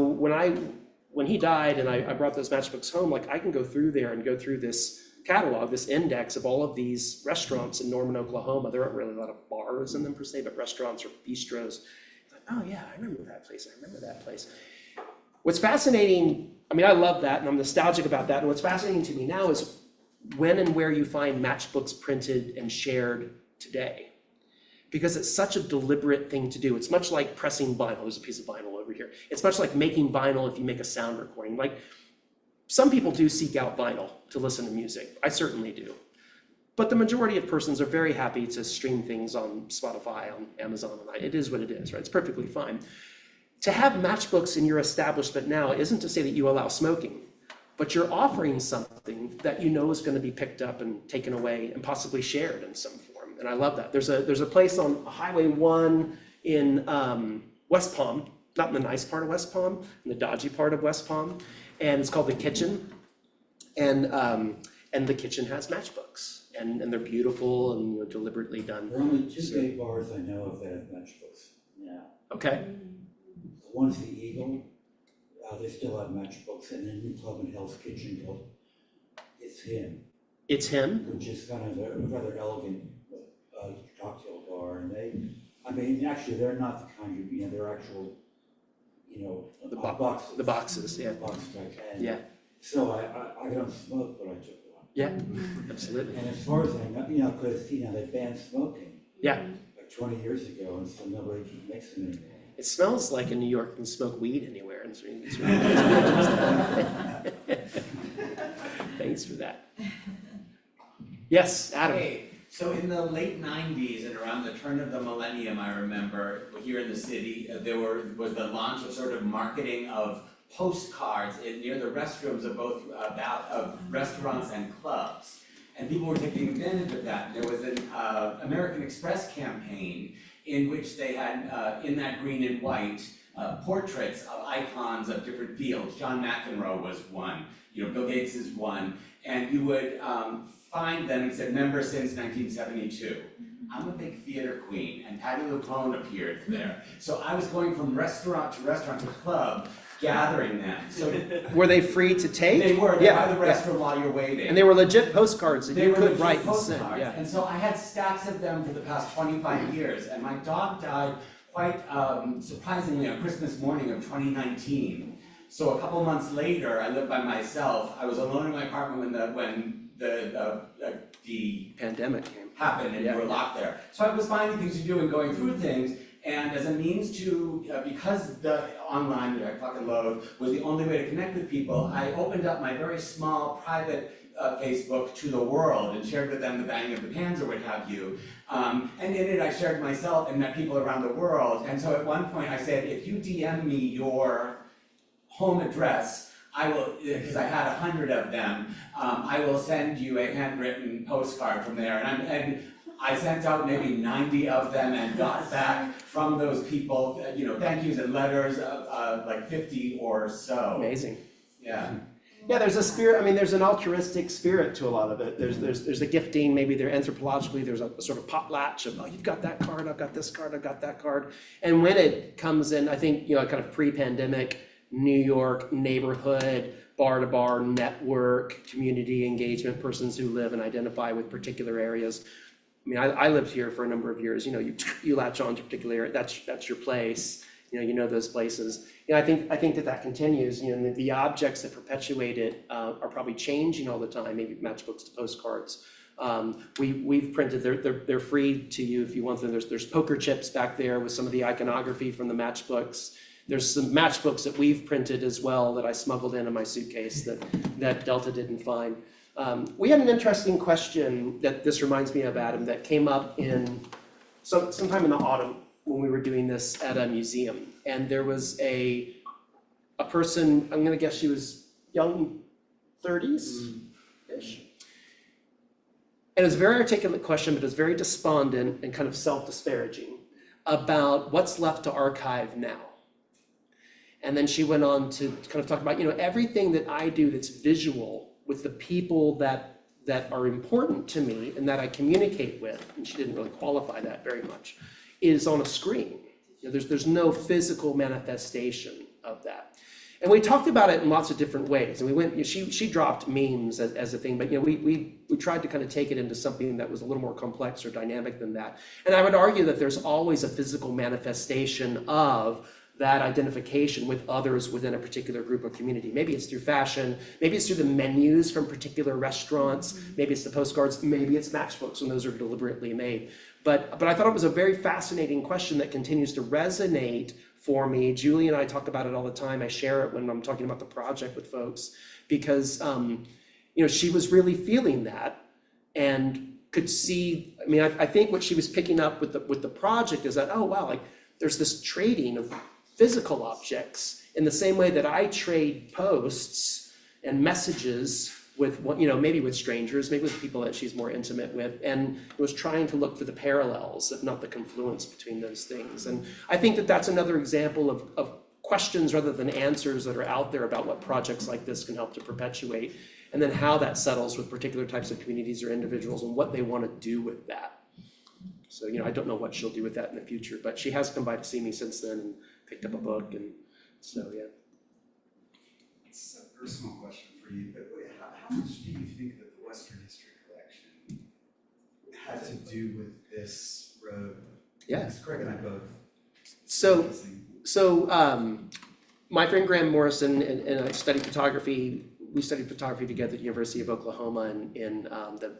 Speaker 3: when he died and I brought those matchbooks home, like I can go through there and go through this catalog, this index of all of these restaurants in Norman, Oklahoma. There aren't really a lot of bars in them per se, but restaurants or bistros. Like, oh yeah, I remember that place, I remember that place. What's fascinating, I mean, I love that and I'm nostalgic about that. And what's fascinating to me now is when and where you find matchbooks printed and shared today. Because it's such a deliberate thing to do. It's much like pressing vinyl. There's a piece of vinyl over here. It's much like making vinyl if you make a sound recording. Like, some people do seek out vinyl to listen to music. I certainly do. But the majority of persons are very happy to stream things on Spotify, on Amazon, and it is what it is, right? It's perfectly fine. To have matchbooks in your establishment now isn't to say that you allow smoking, but you're offering something that you know is going to be picked up and taken away and possibly shared in some form. And I love that. There's a place on Highway 1 in West Palm, not in the nice part of West Palm, in the dodgy part of West Palm, and it's called The Kitchen. And The Kitchen has matchbooks, and they're beautiful and deliberately done.
Speaker 5: There are only two gay bars I know of that have matchbooks now.
Speaker 3: Okay,
Speaker 5: One's the Eagle, they still have matchbooks, and then a new club in Hell's Kitchen called It's Him,
Speaker 3: it's him.
Speaker 5: which is kind of a rather elegant cocktail bar, and actually, they're not the kind they're actual, boxes.
Speaker 3: The boxes, yeah,
Speaker 5: Box type, and
Speaker 3: yeah,
Speaker 5: so I don't smoke, but I took one.
Speaker 3: yeah, absolutely,
Speaker 5: And as far as I know, because, they banned smoking
Speaker 3: yeah.
Speaker 5: like 20 years ago, and so nobody makes them anymore.
Speaker 3: It smells like in New York you can smoke weed anywhere. It's really Thanks for that. Yes, Adam.
Speaker 6: Hey, so in the late 90s and around the turn of the millennium, I remember here in the city, there was the launch of sort of marketing of postcards near the restrooms of both of restaurants and clubs. And people were taking advantage of that. There was an American Express campaign in which they had, in that green and white, portraits of icons of different fields. John McEnroe was one, Bill Gates is one, and you would find them and said, member since 1972. I'm a big theater queen, and Patti LuPone appeared there. So I was going from restaurant to club, gathering them. So
Speaker 3: Were they free to take?
Speaker 6: they were,
Speaker 3: Yeah,
Speaker 6: by the restroom while you're waiting.
Speaker 3: And they were legit postcards that
Speaker 6: They
Speaker 3: you
Speaker 6: were
Speaker 3: could
Speaker 6: legit
Speaker 3: write and send.
Speaker 6: postcards.
Speaker 3: Yeah.
Speaker 6: And so I had stacks of them for the past 25 years, and my dog died quite surprisingly on Christmas morning of 2019. So a couple months later, I lived by myself. I was alone in my apartment when the
Speaker 3: Pandemic came.
Speaker 6: happened and
Speaker 3: Yeah.
Speaker 6: we were locked there. So I was finding things to do and going through things, and as a means to, because the online, that I fucking loathe, was the only way to connect with people, I opened up my very small private Facebook to the world and shared with them the banging of the pans or what have you. And in it I shared myself and met people around the world. And so at one point I said, if you DM me your home address, I will, because I had 100 of them, I will send you a handwritten postcard from there. And I sent out maybe 90 of them and got back from those people, thank yous and letters, like 50 or so.
Speaker 3: Amazing.
Speaker 6: Yeah.
Speaker 3: Yeah, there's a spirit, there's an altruistic spirit to a lot of it. There's a gifting, maybe there anthropologically, there's a sort of potlatch of, oh, you've got that card, I've got this card, I've got that card. And when it comes in, I think, kind of pre-pandemic, New York neighborhood, bar-to-bar network, community engagement, persons who live and identify with particular areas. I lived here for a number of years, you latch on to a particular area, that's your place, you know those places. I think that continues, and the objects that perpetuate it are probably changing all the time, maybe matchbooks to postcards. We've printed, they're free to you if you want them. There's poker chips back there with some of the iconography from the matchbooks. There's some matchbooks that we've printed as well that I smuggled in my suitcase that Delta didn't find. We had an interesting question that this reminds me of, Adam, that came up sometime in the autumn when we were doing this at a museum. And there was a person, I'm gonna guess she was young 30s-ish. And it was a very articulate question, but it was very despondent and kind of self-disparaging about what's left to archive now. And then she went on to kind of talk about, everything that I do that's visual with the people that are important to me and that I communicate with, and she didn't really qualify that very much, is on a screen. There's no physical manifestation of that. And we talked about it in lots of different ways. And we went, she dropped memes as a thing, but we tried to kind of take it into something that was a little more complex or dynamic than that. And I would argue that there's always a physical manifestation of that identification with others within a particular group or community. Maybe it's through fashion, maybe it's through the menus from particular restaurants, maybe it's the postcards, maybe it's matchbooks when those are deliberately made. But I thought it was a very fascinating question that continues to resonate for me. Julie and I talk about it all the time. I share it when I'm talking about the project with folks because she was really feeling that and could see, I think what she was picking up with the project is that, oh wow, like there's this trading of physical objects in the same way that I trade posts and messages with, maybe with strangers, maybe with people that she's more intimate with, and was trying to look for the parallels, if not the confluence between those things. And I think that that's another example of questions rather than answers that are out there about what projects like this can help to perpetuate, and then how that settles with particular types of communities or individuals and what they want to do with that. So, I don't know what she'll do with that in the future, but she has come by to see me since then and picked up a book, and so, yeah.
Speaker 4: It's a personal question for you, but how much do you think that the Western History Collection had to do with this road?
Speaker 3: Yeah.
Speaker 4: Because Craig and I both.
Speaker 3: So my friend Graham Morrison and I studied photography. We studied photography together at the University of Oklahoma in the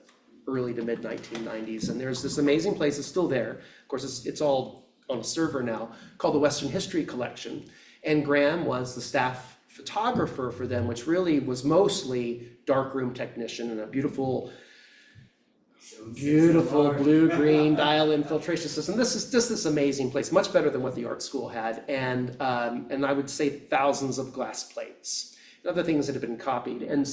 Speaker 3: early to mid 1990s. And there's this amazing place that's still there. Of course, it's all on a server now, called the Western History Collection. And Graham was the staff photographer for them, which really was mostly darkroom technician and a beautiful blue-green dial infiltration system. This is just this amazing place, much better than what the art school had. And I would say thousands of glass plates and other things that have been copied. And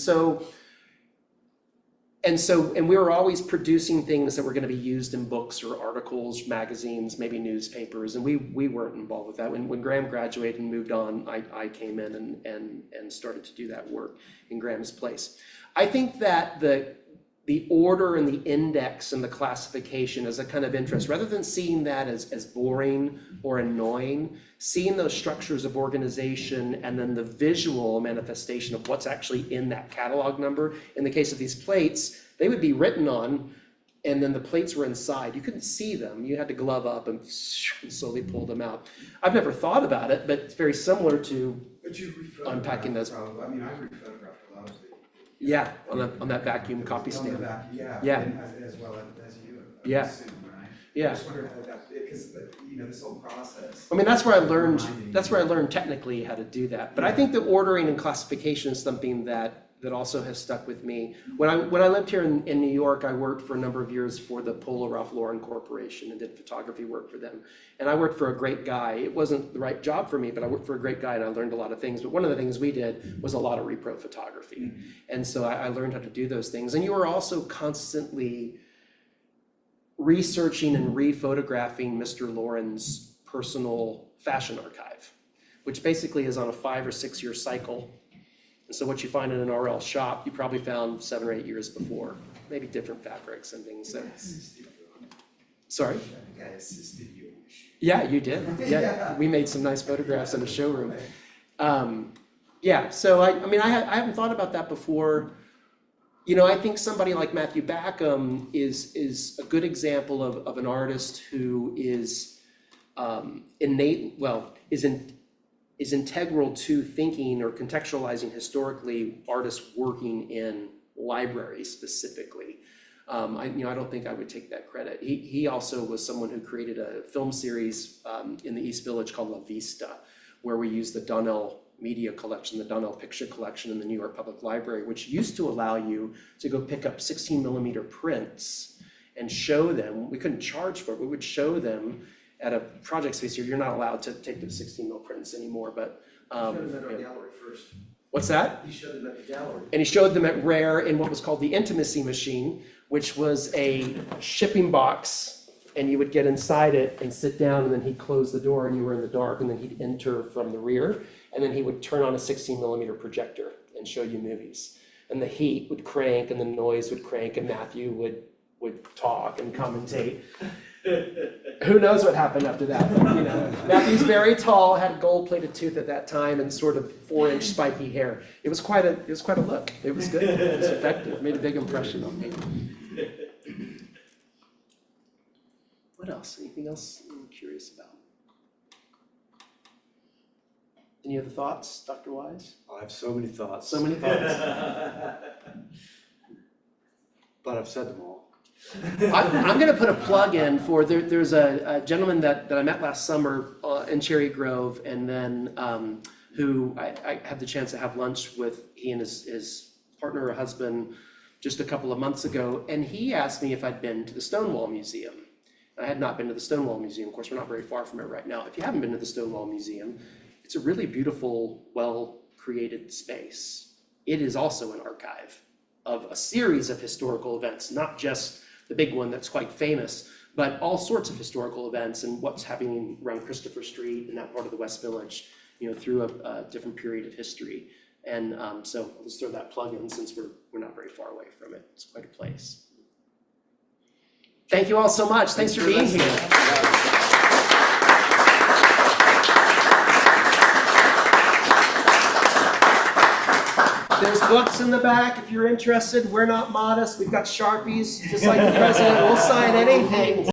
Speaker 3: we were always producing things that were going to be used in books or articles, magazines, maybe newspapers, and we weren't involved with that. When Graham graduated and moved on, I came in and started to do that work in Graham's place. I think that the order and the index and the classification is a kind of interest, rather than seeing that as boring or annoying, seeing those structures of organization and then the visual manifestation of what's actually in that catalog number. In the case of these plates, they would be written on, and then the plates were inside. You couldn't see them. You had to glove up and slowly pull them out. I've never thought about it, but it's very similar to unpacking those.
Speaker 4: I re-photographed a lot of the.
Speaker 3: Yeah, on that vacuum copy
Speaker 4: On the
Speaker 3: stand.
Speaker 4: back, yeah.
Speaker 3: Yeah.
Speaker 4: And as well as you.
Speaker 3: Yeah.
Speaker 4: Assume, right?
Speaker 3: Yeah.
Speaker 4: I just wondered how that, because this whole process.
Speaker 3: I mean, that's where I learned technically how to do that. But I think the ordering and classification is something that also has stuck with me. When I lived here in New York, I worked for a number of years for the Polo Ralph Lauren Corporation and did photography work for them. And I worked for a great guy. It wasn't the right job for me, but I worked for a great guy and I learned a lot of things. But one of the things we did was a lot of repro photography. Mm-hmm. And so I learned how to do those things. And you were also constantly researching and rephotographing Mr. Lauren's personal fashion archive, which basically is on a 5 or 6 year cycle. And so what you find in an RL shop, you probably found 7 or 8 years before, maybe different fabrics and things. So. Sorry?
Speaker 4: I think I assisted you.
Speaker 3: Yeah, you did. Yeah, we made some nice photographs in the showroom. Yeah, so I haven't thought about that before. I think somebody like Matthew Backham is a good example of an artist who is is integral to thinking or contextualizing historically artists working in libraries specifically. I don't think I would take that credit. He also was someone who created a film series in the East Village called La Vista, where we used the Donnell media collection, the Donnell Picture Collection in the New York Public Library, which used to allow you to go pick up 16 millimeter prints and show them. We couldn't charge for it, we would show them at a project space here. You're not allowed to take the 16 mil prints anymore, but
Speaker 7: Showed them at our gallery first.
Speaker 3: what's that?
Speaker 7: He showed them at the gallery.
Speaker 3: And he showed them at Rare in what was called the Intimacy Machine, which was a shipping box, and you would get inside it and sit down, and then he'd close the door and you were in the dark, and then he'd enter from the rear, and then he would turn on a 16 millimeter projector and show you movies. And the heat would crank and the noise would crank and Matthew would talk and commentate. Who knows what happened after that, but, you know. Matthew's very tall, had a gold-plated tooth at that time and sort of 4-inch spiky hair. It was quite a look. It was good, it was effective, made a big impression on me. What else? Anything else I'm curious about? Any other thoughts, Dr. Wise?
Speaker 2: I have so many thoughts.
Speaker 3: So many thoughts.
Speaker 2: But I've said them all.
Speaker 3: I'm gonna put a plug in for, there's a gentleman that I met last summer in Cherry Grove, and then who I had the chance to have lunch with, he and his partner or husband, just a couple of months ago, and he asked me if I'd been to the Stonewall Museum. I had not been to the Stonewall Museum. Of course, we're not very far from it right now. If you haven't been to the Stonewall Museum, it's a really beautiful, well-created space. It is also an archive of a series of historical events, not just the big one that's quite famous, but all sorts of historical events and what's happening around Christopher Street and that part of the West Village, you know, through a different period of history. And so I'll just throw that plug in since we're not very far away from it. It's quite a place. Thank you all so much. Thanks for being here. There's books in the back if you're interested. We're not modest. We've got Sharpies, just like the president. We'll sign anything.